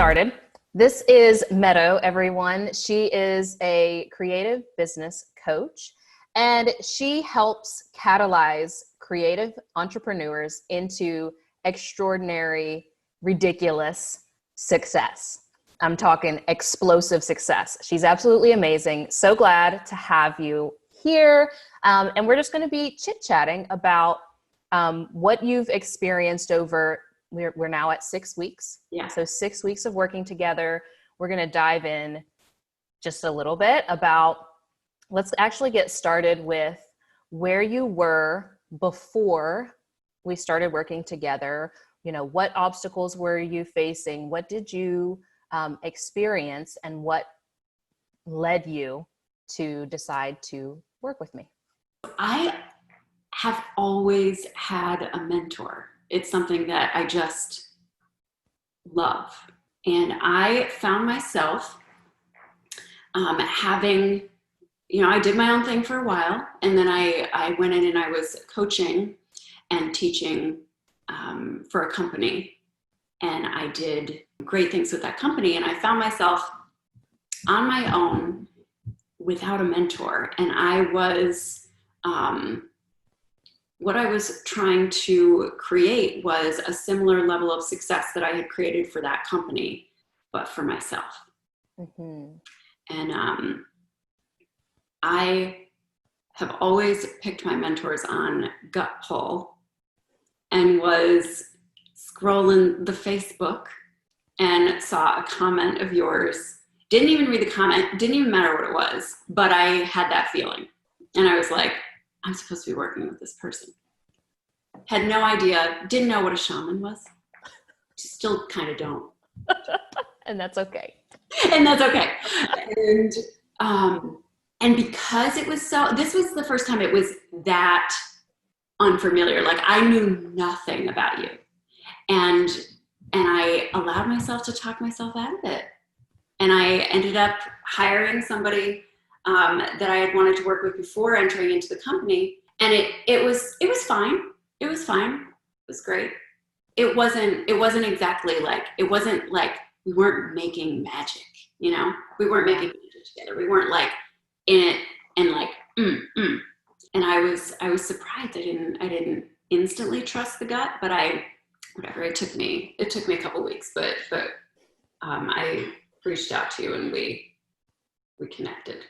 started. This is Meadow, everyone. She is a creative business coach, and she helps catalyze creative entrepreneurs into extraordinary, ridiculous success. I'm talking explosive success. She's absolutely amazing. So glad to have you here. And we're just going to be chit-chatting about what you've experienced over, we're now at 6 weeks. Yeah. So 6 weeks of working together. We're going to dive in just a little bit about, let's actually get started with where you were before we started working together. You know, what obstacles were you facing? What did you experience, and what led you to decide to work with me? I have always had a mentor. It's something that I just love. And I found myself having, I did my own thing for a while, and then I went in and I was coaching and teaching for a company. And I did great things with that company. And I found myself on my own without a mentor. And I was, what I was trying to create was a similar level of success that I had created for that company, but for myself. Mm-hmm. And I have always picked my mentors on gut pull, and was scrolling the Facebook and saw a comment of yours. Didn't even read the comment, didn't even matter what it was, but I had that feeling. And I was like, I'm supposed to be working with this person. Had no idea, didn't know what a shaman was. Still kind of don't. And that's okay. And that's okay. And because it was this was the first time it was that unfamiliar. Like, I knew nothing about you. And I allowed myself to talk myself out of it. And I ended up hiring somebody that I had wanted to work with before entering into the company. And it was fine. It was fine. It was great. It wasn't exactly like, it wasn't like we weren't making magic, we weren't making magic together. We weren't like in it and like, And I was surprised. I didn't instantly trust the gut, but it took me a couple of weeks, but I reached out to you and we connected.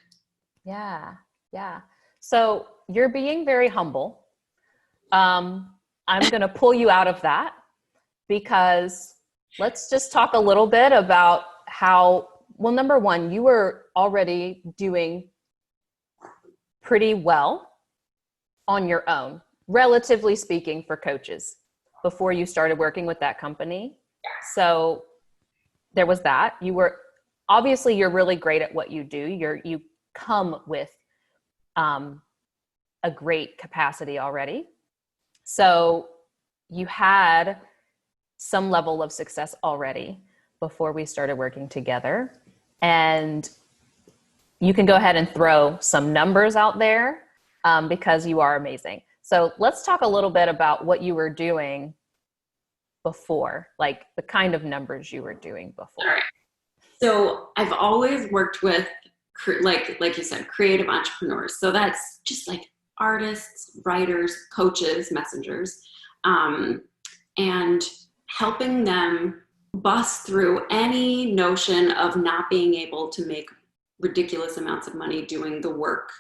Yeah. So you're being very humble. I'm going to pull you out of that, because let's just talk a little bit about how, well, number one, you were already doing pretty well on your own, relatively speaking, for coaches before you started working with that company. So there was that. Obviously you're really great at what you do. You come with a great capacity already. So you had some level of success already before we started working together. And you can go ahead and throw some numbers out there because you are amazing. So let's talk a little bit about what you were doing before, like the kind of numbers you were doing before. All right. So I've always worked with, like you said, creative entrepreneurs. So that's just like artists, writers, coaches, messengers, and helping them bust through any notion of not being able to make ridiculous amounts of money doing the work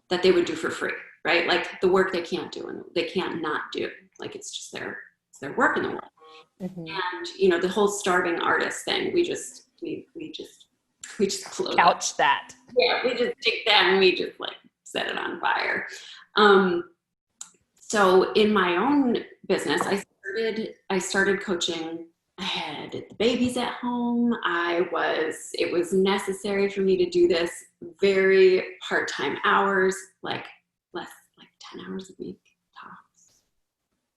that they would do for free, right? Like the work they can't do and they can't not do. Like it's just their work in the world. Mm-hmm. And the whole starving artist thing, we just close couch that. Yeah, we just take that and we just like set it on fire. So in my own business, I started coaching. I had the babies at home. It was necessary for me to do this very part-time hours, like 10 hours a week tops.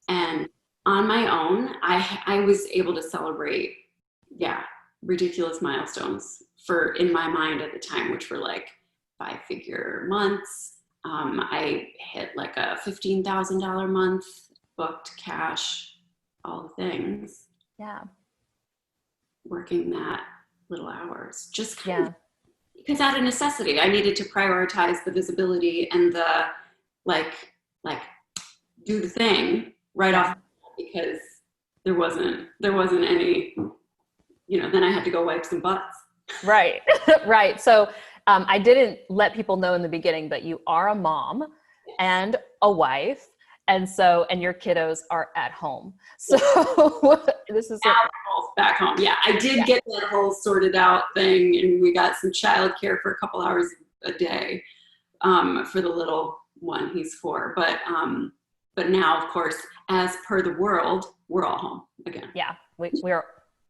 And on my own, I was able to celebrate, ridiculous milestones in my mind at the time, which were like 5-figure months. I hit like a $15,000 month, booked cash, all the things. Yeah. working that little hours, just kind Yeah. of because out of necessity, I needed to prioritize the visibility and the like, like do the thing right Yeah. off, because there wasn't any, then I had to go wipe some butts. Right. Right. So I didn't let people know in the beginning, but you are a mom and a wife. And your kiddos are at home. So this is Back home. Yeah, I did get that whole sorted out thing, and we got some childcare for a couple hours a day for the little one. He's 4, but now, of course, as per the world, we're all home again. Yeah, we're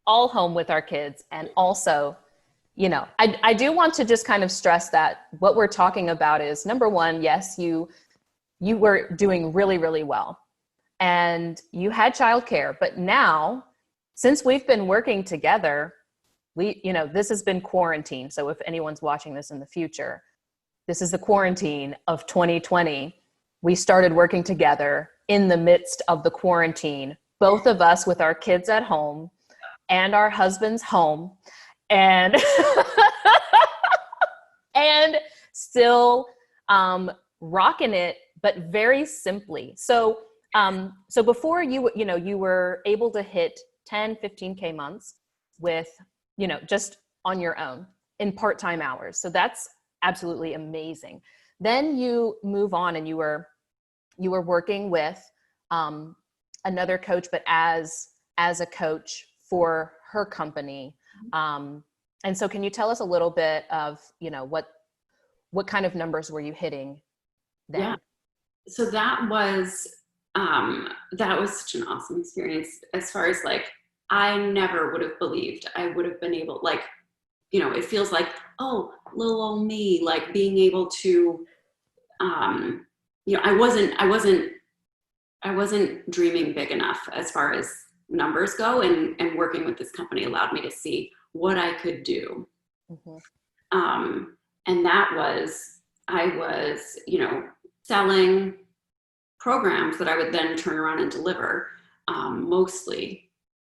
all home with our kids. And also, I do want to just kind of stress that what we're talking about is, number one, yes, you were doing really, really well and you had childcare, but now since we've been working together, this has been quarantine. So if anyone's watching this in the future, this is the quarantine of 2020. We started working together in the midst of the quarantine, both of us with our kids at home and our husbands home, and and still rocking it, but very simply. So before you were able to hit 10, 15K months with, just on your own in part-time hours. So that's absolutely amazing. Then you move on and you were working with another coach, but as a coach for her company. And so can you tell us a little bit of, what kind of numbers were you hitting then? Yeah. So that was such an awesome experience, as far as like, I never would have believed I would have been able, like, it feels like, oh, little old me, like being able to, I wasn't dreaming big enough as far as numbers go, and working with this company allowed me to see what I could do. Mm-hmm. And I was, selling programs that I would then turn around and deliver. Mostly,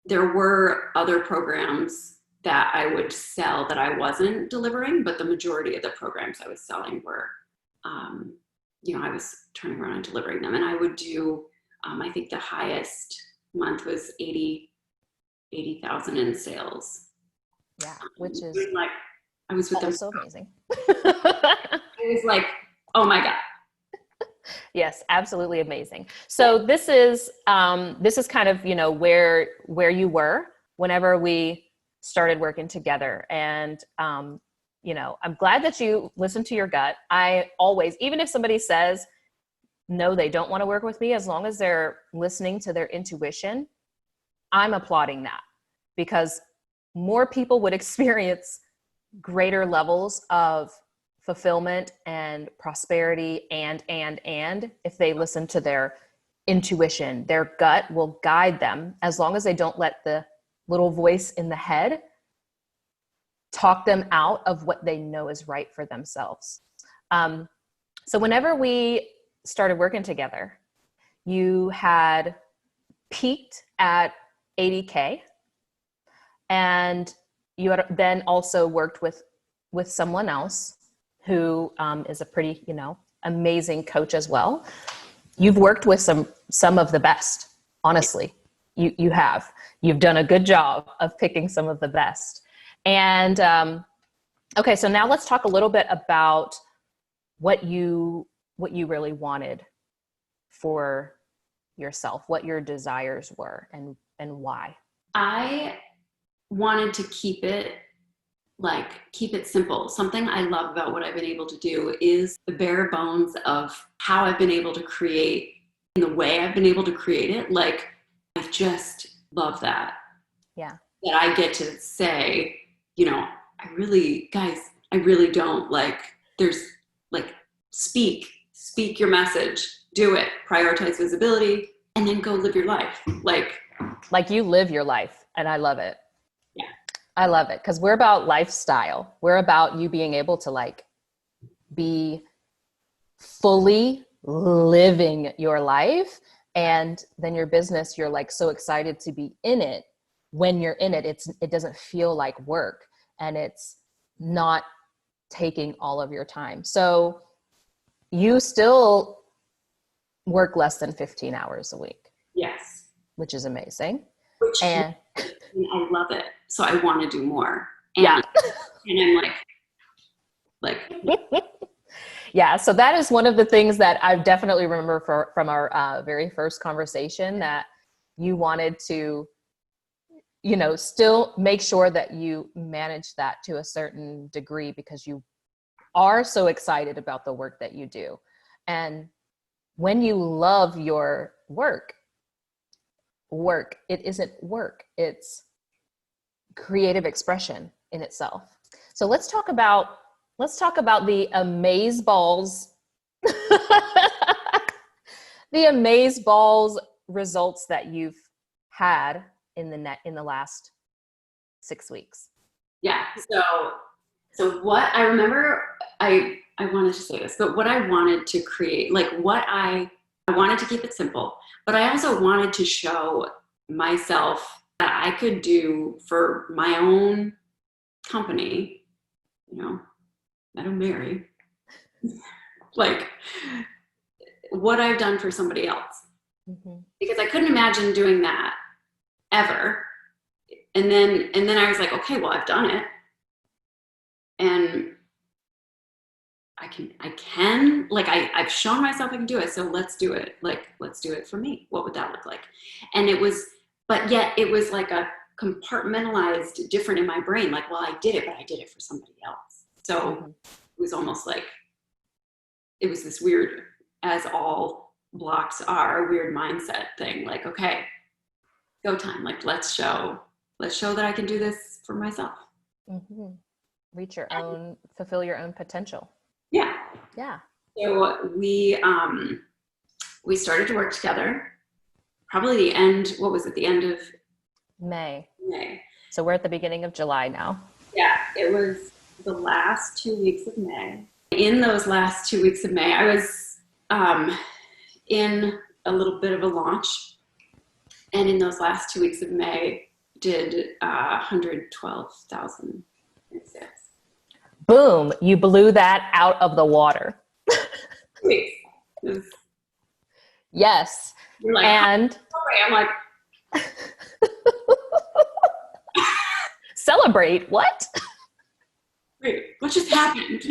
there were other programs that I would sell that I wasn't delivering, but the majority of the programs I was selling were, I was turning around and delivering them. And I would do, I think the highest month was 80,000 in sales. Yeah, which is like, I was with them. So amazing. It was like, oh my God. Yes, absolutely amazing. So this is kind of, where you were whenever we started working together. And, I'm glad that you listened to your gut. I always, even if somebody says, no, they don't want to work with me, as long as they're listening to their intuition, I'm applauding that, because more people would experience greater levels of fulfillment and prosperity and if they listen to their intuition. Their gut will guide them, as long as they don't let the little voice in the head talk them out of what they know is right for themselves. So whenever we started working together, you had peaked at 80K, and you had then also worked with someone else who is a pretty, amazing coach as well. You've worked with some of the best, honestly. You have. You've done a good job of picking some of the best. And okay, so now let's talk a little bit about what you really wanted for yourself, what your desires were, and why. I wanted to keep it simple. Something I love about what I've been able to do is the bare bones of how I've been able to create, in the way I've been able to create it. Like, I just love that. Yeah. That I get to say, I really don't, like, there's like, speak your message, do it, prioritize visibility, and then go live your life. Like you live your life. And I love it. Yeah. I love it, because we're about lifestyle. We're about you being able to be fully living your life. And then your business, you're so excited to be in it when you're in it, it doesn't feel like work, and it's not taking all of your time. So you still work less than 15 hours a week. Yes. Which is amazing. Which And I love it. So I want to do more. And, yeah. And I'm like, yeah. So that is one of the things that I definitely remember from our very first conversation, that you wanted to, you know, still make sure that you manage that to a certain degree, because you are so excited about the work that you do. And when you love your work, it isn't work, it's creative expression in itself. So let's talk about the amaze balls the amaze balls results that you've had in the last 6 weeks. Yeah. So what I remember, I wanted to say this, but what I wanted to create, like I wanted to keep it simple, but I also wanted to show myself that I could do for my own company, you know, Meadow Merry, like what I've done for somebody else. Mm-hmm. Because I couldn't imagine doing that ever. And then I was like, okay, well, I've done it. And I've shown myself I can do it. So let's do it. Like, let's do it for me. What would that look like? And but yet it was like a compartmentalized different in my brain. Like, well, I did it, but I did it for somebody else. So it was almost like, it was this weird, as all blocks are, weird mindset thing. Like, okay, go time. Like, let's show that I can do this for myself. Mm-hmm. Reach your own, fulfill your own potential. Yeah. Yeah. So we started to work together probably the end of May. May. So we're at the beginning of July now. Yeah, it was the last 2 weeks of May. In those last 2 weeks of May, I was in a little bit of a launch. And in those last 2 weeks of May, did 112,000 in sales. Boom, you blew that out of the water. Yes. You're like, and I'm like, celebrate, what? Wait, what just happened?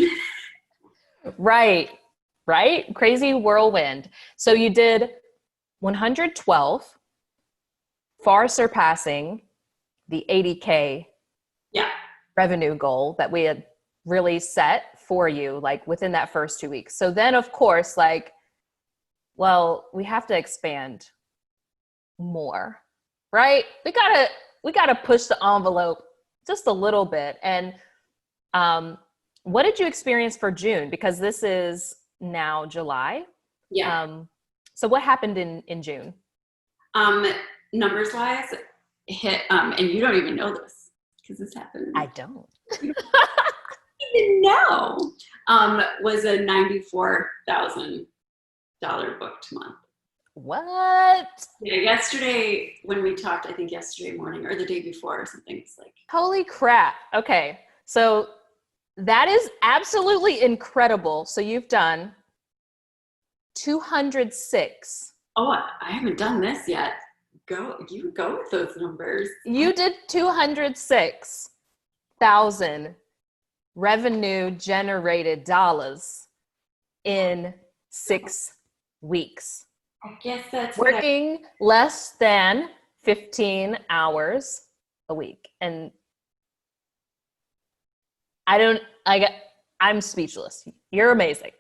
Right. Crazy whirlwind. So you did 112, far surpassing the 80K revenue goal that we had really set for you, like within that first 2 weeks. So then of course, like, well, we have to expand more, right? We gotta push the envelope just a little bit. And what did you experience for June? Because this is now July. Yeah. So what happened in June? Numbers wise, hit, and you don't even know this because this happened. I don't. Even know. Was a $94,000 booked month. What? Yeah, yesterday when we talked, I think yesterday morning or the day before or something, it's like, holy crap. Okay. So that is absolutely incredible. So you've done 206. Oh, I haven't done this yet. You go with those numbers. You did 206,000 revenue generated dollars in 6 weeks. I guess that's working less than 15 hours a week. And I'm speechless. You're amazing.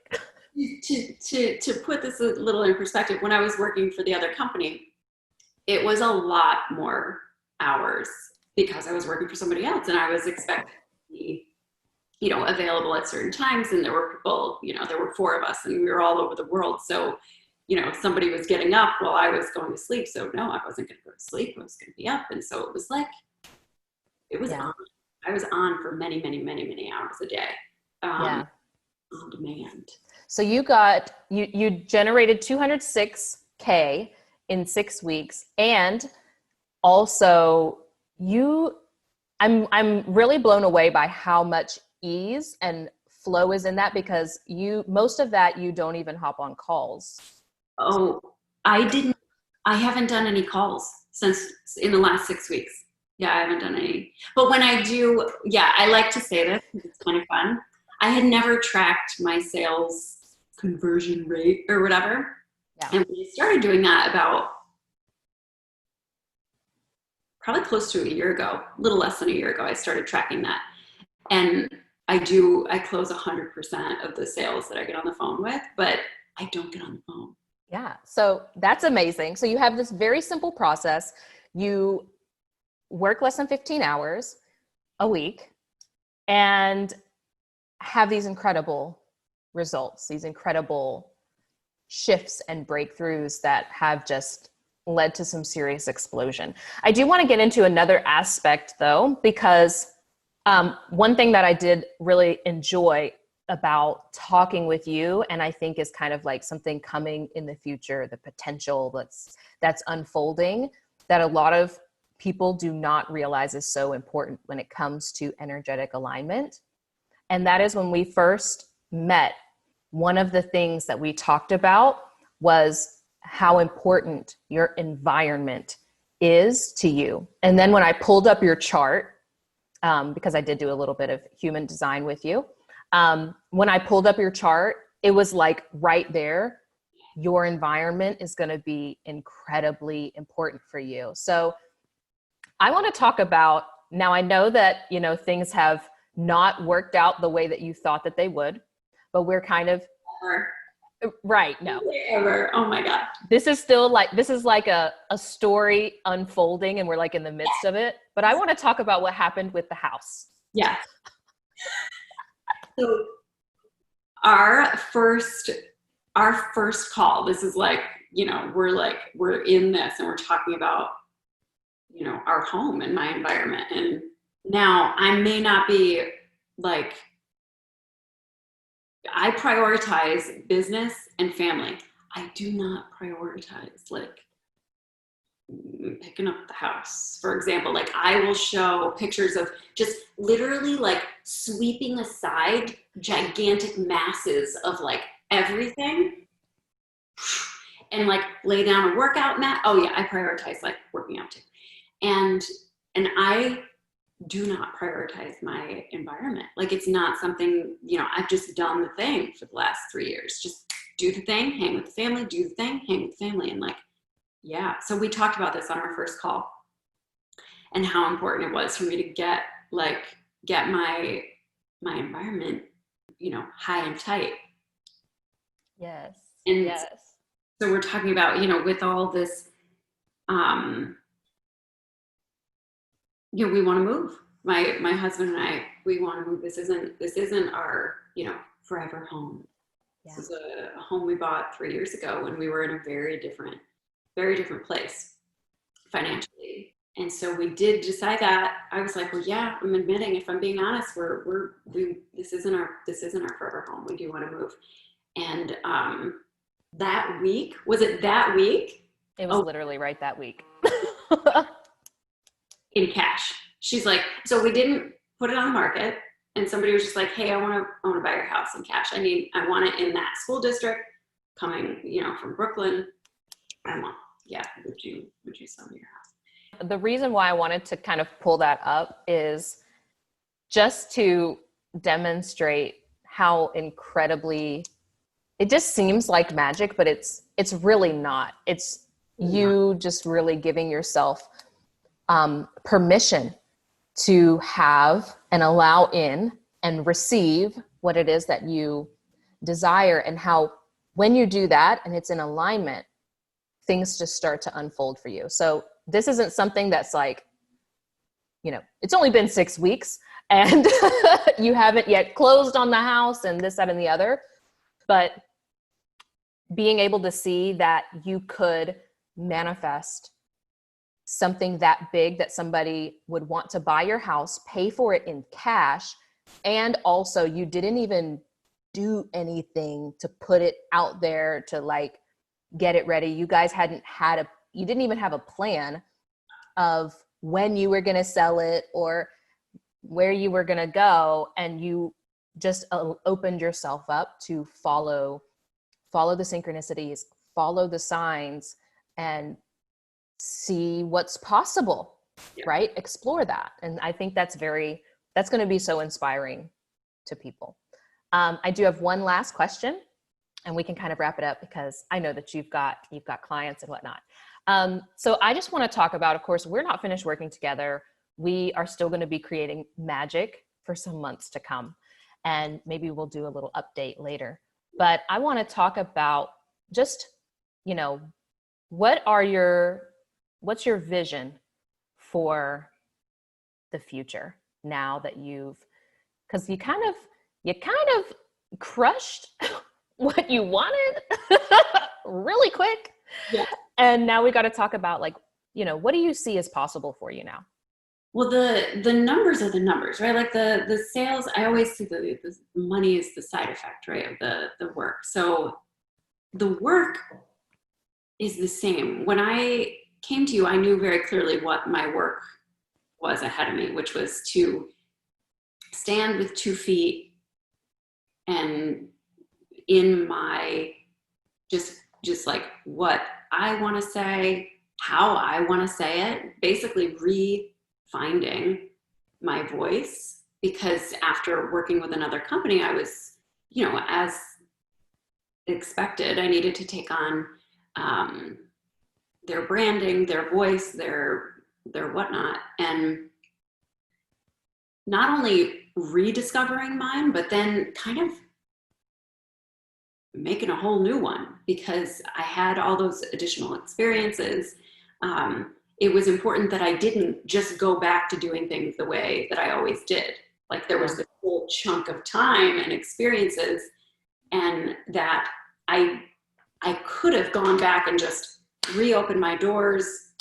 To put this a little in perspective, when I was working for the other company, it was a lot more hours because I was working for somebody else and I was expected to be, available at certain times. And there were people, there were 4 of us and we were all over the world. So, somebody was getting up while I was going to sleep. So no, I wasn't going to go to sleep. I was going to be up. And so it was like, on. I was on for many, many, many, many hours a day. On demand. So you generated 206K in 6 weeks. And also I'm really blown away by how much ease and flow is in that, because most of that you don't even hop on calls. Oh, I haven't done any calls since in the last 6 weeks. Yeah, I haven't done any. But when I do, yeah, I like to say this because it's kind of fun. I had never tracked my sales conversion rate or whatever. Yeah. And when I started doing that about probably close to a year ago, a little less than a year ago, I started tracking that. And I close 100% of the sales that I get on the phone with, but I don't get on the phone. Yeah. So that's amazing. So you have this very simple process. You work less than 15 hours a week and have these incredible results, these incredible shifts and breakthroughs that have just led to some serious explosion. I do want to get into another aspect though, because one thing that I did really enjoy about talking with you, and I think is kind of like something coming in the future, the potential that's unfolding, that a lot of people do not realize is so important when it comes to energetic alignment. And that is when we first met, one of the things that we talked about was how important your environment is to you. And then when I pulled up your chart, because I did do a little bit of human design with you, when I pulled up your chart, it was like right there, your environment is going to be incredibly important for you. So I want to talk about, now I know that, things have not worked out the way that you thought that they would, but we're kind of right. No, oh my God. this is like a story unfolding and we're like in the midst of it, but I want to talk about what happened with the house. Yeah. So our first call, this is like, we're in this and we're talking about, our home and my environment. And now I may not be like, I prioritize business and family. I do not prioritize like picking up the house, for example. Like I will show pictures of just literally like sweeping aside gigantic masses of like everything and like lay down a workout mat. Oh yeah, I prioritize like working out too. And I do not prioritize my environment. Like it's not something, I've just done the thing for the last 3 years. Just do the thing, hang with the family, do the thing, hang with the family. And like, yeah. So we talked about this on our first call and how important it was for me to get my environment, high and tight. Yes. And yes. So we're talking about, with all this, we want to move. My husband and I, we want to move. This isn't our, forever home. Yeah. This is a home we bought 3 years ago when we were in a very different place financially. And so we did decide that. I was like, well, yeah, I'm admitting, if I'm being honest, this isn't our forever home. We do want to move. And that week, was it that week? It was literally right that week. In cash. She's like, so we didn't put it on the market, and somebody was just like, hey, I want to buy your house in cash. I want it in that school district, coming, from Brooklyn. Would you sell me your house? The reason why I wanted to kind of pull that up is just to demonstrate how incredibly, it just seems like magic, but it's really not. It's you just really giving yourself permission to have and allow in and receive what it is that you desire, and how when you do that and it's in alignment, things just start to unfold for you. So this isn't something that's like, it's only been 6 weeks and you haven't yet closed on the house and this, that, and the other, but being able to see that you could manifest something that big, that somebody would want to buy your house, pay for it in cash, and also you didn't even do anything to put it out there to like get it ready. You guys you didn't even have a plan of when you were going to sell it or where you were going to go, and you just opened yourself up to follow the synchronicities, follow the signs, and see what's possible, right? Explore that. And I think that's going to be so inspiring to people. I do have one last question, and we can kind of wrap it up because I know that you've got clients and whatnot. So I just want to talk about, of course, we're not finished working together. We are still going to be creating magic for some months to come, and maybe we'll do a little update later. But I want to talk about just, what's your vision for the future now that because you kind of crushed what you wanted really quick. Yeah. And now we got to talk about what do you see as possible for you now? Well, the numbers are the numbers, right? Like the sales, I always see the money is the side effect, right, of the work. So the work is the same. When I came to you, I knew very clearly what my work was ahead of me, which was to stand with 2 feet and in my just like what I want to say, how I want to say it, basically refinding my voice. Because after working with another company, I was, as expected, I needed to take on their branding, their voice, their whatnot, and not only rediscovering mine, but then kind of making a whole new one, because I had all those additional experiences. It was important that I didn't just go back to doing things the way that I always did. Like there was this whole chunk of time and experiences, and that I could have gone back and just reopened my doors,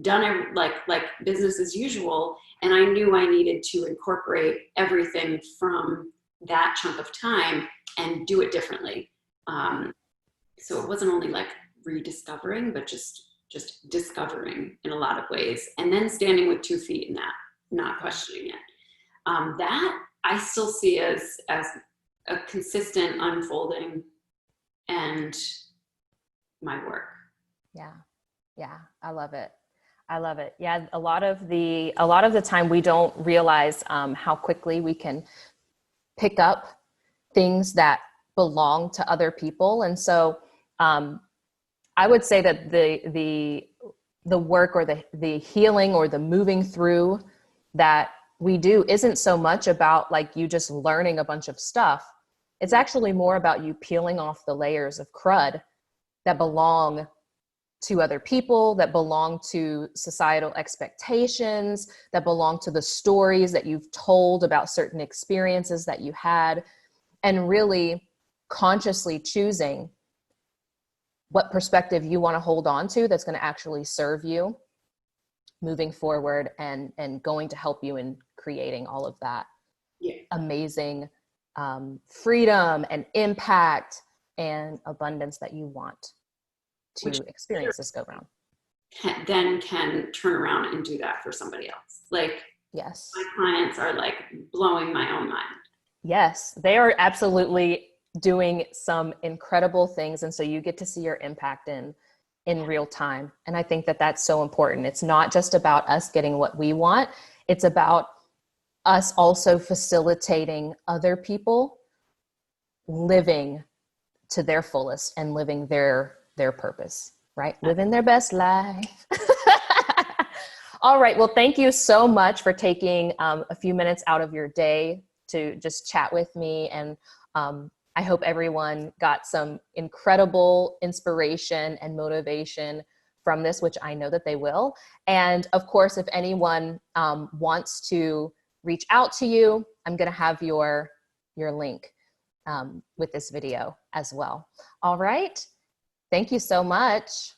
done it like business as usual. And I knew I needed to incorporate everything from that chunk of time and do it differently. So it wasn't only like rediscovering, but just discovering in a lot of ways, and then standing with 2 feet in that, not questioning it. That I still see as a consistent unfolding and my work. Yeah. I love it. Yeah. A lot of the time we don't realize how quickly we can pick up things that belong to other people. And so I would say that the work or the healing or the moving through that we do isn't so much about like you just learning a bunch of stuff. It's actually more about you peeling off the layers of crud that belong to other people, that belong to societal expectations, that belong to the stories that you've told about certain experiences that you had, and really consciously choosing what perspective you want to hold on to that's going to actually serve you moving forward and going to help you in creating all of that amazing freedom and impact and abundance that you want to experience this go round. Then can turn around and do that for somebody else. Like, yes, my clients are like blowing my own mind. Yes, they are absolutely doing some incredible things. And so you get to see your impact in real time. And I think that that's so important. It's not just about us getting what we want. It's about us also facilitating other people living to their fullest and living their purpose, right? Living their best life. All right. Well, thank you so much for taking a few minutes out of your day to just chat with me. And I hope everyone got some incredible inspiration and motivation from this, which I know that they will. And of course, if anyone wants to reach out to you, I'm going to have your link with this video as well. All right. Thank you so much.